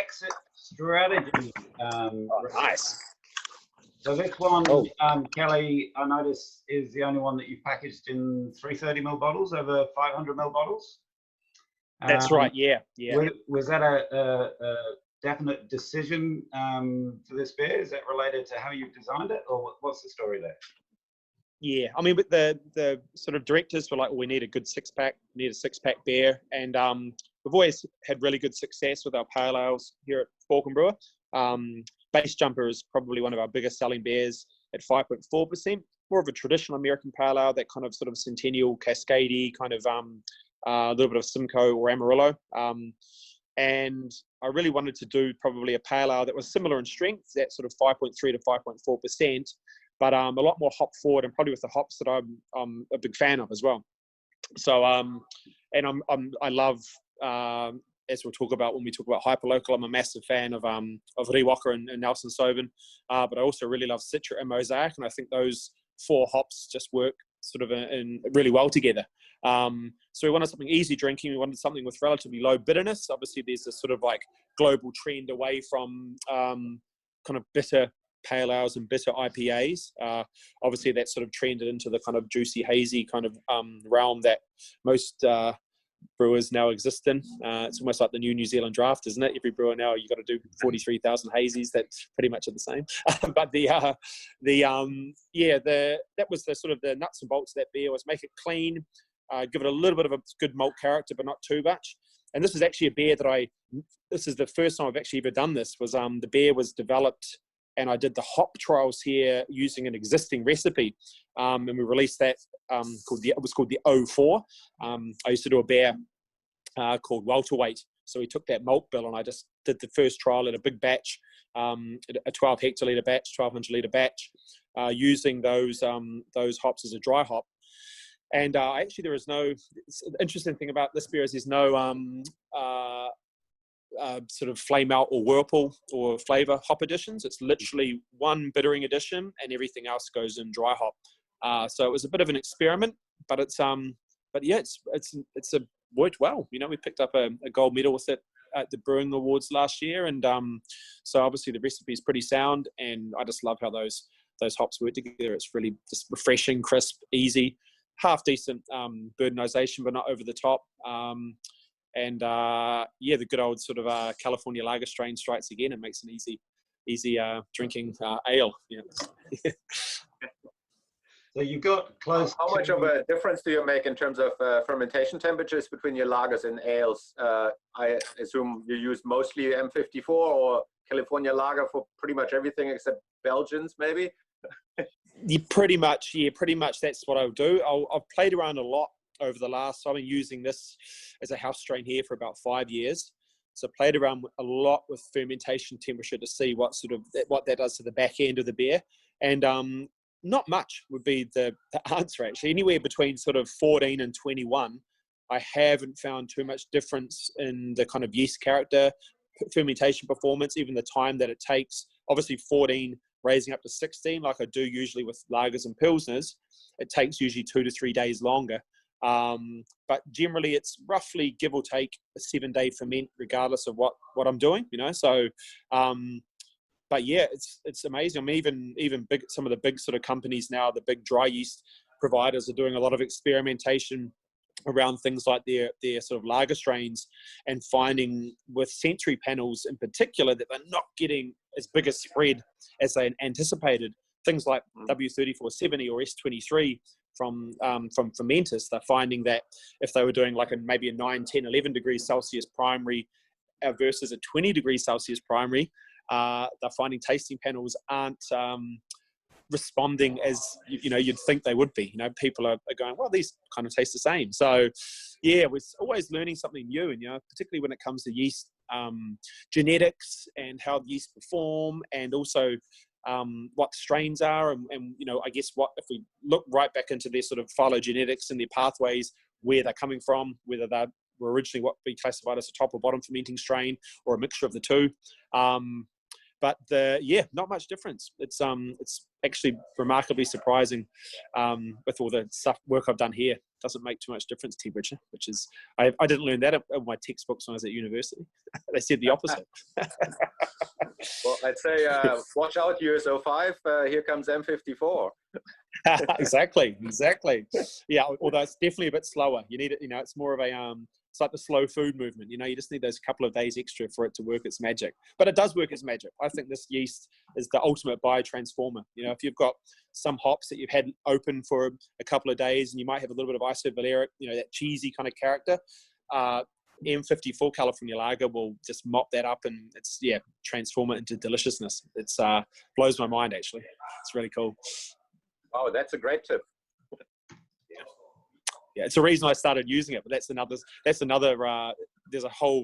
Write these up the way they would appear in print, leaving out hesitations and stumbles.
exit strategy. Nice. So this one, Kelly, I notice is the only one that you've packaged in 330ml bottles over 500ml bottles. That's right. Yeah. Was that a definite decision for this beer? Is that related to how you've designed it, or what's the story there? Yeah, I mean, but the sort of directors were like, well, we need a good six-pack, we need a six-pack beer, and we've always had really good success with our pale ales here at Falcon Brewer. Base Jumper is probably one of our biggest selling beers at 5.4%, more of a traditional American pale ale, that kind of sort of Centennial, Cascadey, kind of a little bit of Simcoe or Amarillo. And I really wanted to do probably a pale ale that was similar in strength, that sort of 5.3 to 5.4%, but a lot more hop forward, and probably with the hops that I'm a big fan of as well. So, and I love, as we'll talk about when we talk about hyperlocal, I'm a massive fan of Rewalker and Nelson Sauvin, but I also really love Citra and Mosaic, and I think those four hops just work sort of in really well together. So we wanted something easy drinking. We wanted something with relatively low bitterness. Obviously, there's this sort of like global trend away from kind of bitter pale ales and bitter IPAs. Obviously, that sort of trended into the kind of juicy, hazy kind of realm that most brewers now exist in. It's almost like the new Zealand draft, isn't it? Every brewer now, you got to do 43,000 hazies that pretty much are the same. But that was the sort of the nuts and bolts of that beer, was make it clean, give it a little bit of a good malt character, but not too much. And this is actually a beer that this is the first time I've actually ever done this, was the beer was developed, and I did the hop trials here using an existing recipe. And we released that, it was called the 04. I used to do a beer called Welterweight. So we took that malt bill, and I just did the first trial in a big batch, a 12 hectolitre batch, 1200 litre batch, using those hops as a dry hop. And actually, there is no, the interesting thing about this beer is there's no sort of flame out or whirlpool or flavor hop additions. It's literally one bittering addition, and everything else goes in dry hop. So it was a bit of an experiment, but it's worked well. You know, we picked up a gold medal with it at the Brewing Awards last year, and so obviously the recipe is pretty sound, and I just love how those hops work together. It's really just refreshing, crisp, easy, half decent burdenization, but not over the top. And the good old sort of California lager strain strikes again. It makes an easy drinking ale. Yeah. So you've got close. How much of a difference do you make in terms of fermentation temperatures between your lagers and ales? I assume you use mostly M54 or California lager for pretty much everything except Belgians, maybe? Pretty much. That's what I'll do. I've played around a lot over the last, so I've been using this as a house strain here for about 5 years. So played around a lot with fermentation temperature to see what that does to the back end of the beer. And not much would be the answer, actually. Anywhere between sort of 14 and 21, I haven't found too much difference in the kind of yeast character, fermentation performance, even the time that it takes. Obviously 14 raising up to 16, like I do usually with lagers and pilsners, it takes usually 2 to 3 days longer. But generally it's roughly give or take a 7-day ferment regardless of what I'm doing, you know. So but yeah, it's amazing. I mean, even some of the big sort of companies now, the big dry yeast providers, are doing a lot of experimentation around things like their sort of lager strains, and finding with sensory panels in particular that they're not getting as big a spread as they anticipated. Things like W3470 or S23 from fermenters, they're finding that if they were doing like maybe a 9, 10, 11 degrees Celsius primary versus a 20 degrees Celsius primary, they're finding tasting panels aren't responding as you'd think they would be. You know, people are going, well, these kind of taste the same. So yeah, we're always learning something new, and particularly when it comes to yeast genetics and how yeast perform, and also what strains are, and I guess what if we look right back into their sort of phylogenetics and their pathways, where they're coming from, whether they were originally what we classified as a top or bottom fermenting strain or a mixture of the two. But not much difference. It's actually remarkably surprising with all the work I've done here doesn't make too much difference temperature, which is I didn't learn that in my textbooks when I was at university. They said the opposite. Well, I'd say watch out, US05. Here comes M54. Exactly. Yeah, although it's definitely a bit slower. You need it. It's more of a it's like the slow food movement. You just need those couple of days extra for it to work its magic. But it does work its magic. I think this yeast is the ultimate biotransformer. If you've got some hops that you've had open for a couple of days, and you might have a little bit of isovaleric, that cheesy kind of character, M54 California Lager will just mop that up and transform it into deliciousness. It's blows my mind, actually. It's really cool. Oh, that's a great tip. Yeah, it's the reason I started using it, but that's another there's a whole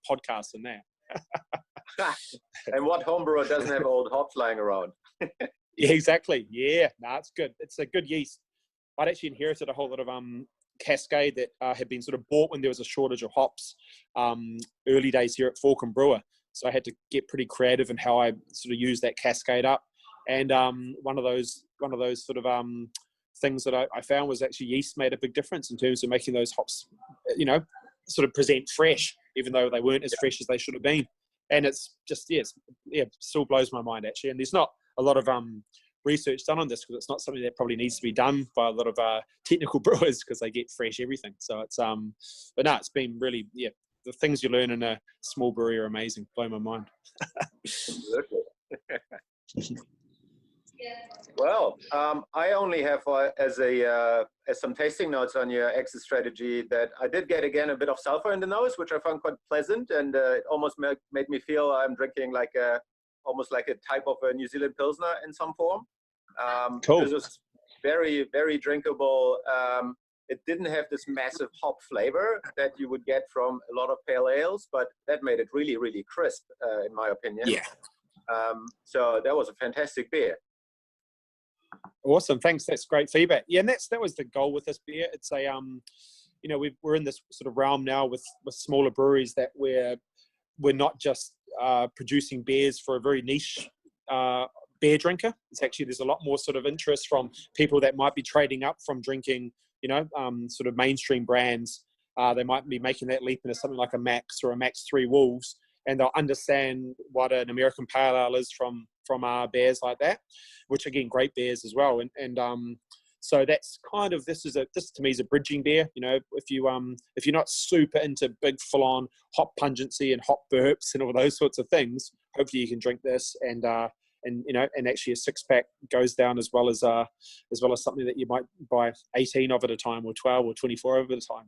podcast in there. And what homebrewer doesn't have old hops lying around? Yeah, exactly. Yeah, it's good. It's a good yeast. I'd actually inherited a whole lot of Cascade that had been sort of bought when there was a shortage of hops early days here at Falcon Brewer. So I had to get pretty creative in how I sort of use that Cascade up. And one of those sort of things that I found was actually yeast made a big difference in terms of making those hops, sort of present fresh, even though they weren't as fresh as they should have been. And it's just, still blows my mind, actually. And there's not a lot of research done on this because it's not something that probably needs to be done by a lot of technical brewers because they get fresh everything. So it's, but no, it's been really, the things you learn in a small brewery are amazing. Blow my mind. Well, I only have as some tasting notes on your exit strategy that I did get again a bit of sulfur in the nose, which I found quite pleasant, and it almost made me feel I'm drinking like almost like a type of a New Zealand Pilsner in some form. Cool. This was very, very drinkable. It didn't have this massive hop flavor that you would get from a lot of pale ales, but that made it really, really crisp, in my opinion. Yeah. So that was a fantastic beer. Awesome, thanks. That's great feedback. Yeah, and that was the goal with this beer. It's a we're in this sort of realm now with smaller breweries that we're not just producing beers for a very niche beer drinker. It's actually there's a lot more sort of interest from people that might be trading up from drinking sort of mainstream brands. They might be making that leap into something like a Max or a Max 3 Wolves, and they'll understand what an American Pale Ale is from beers like that, which again, great beers as well. And so that's kind of this to me is a bridging beer. If you're not super into big full on hop pungency and hop burps and all those sorts of things, hopefully you can drink this and actually a 6-pack goes down as well as something that you might buy 18 of at a time or 12 or 24 of at a time.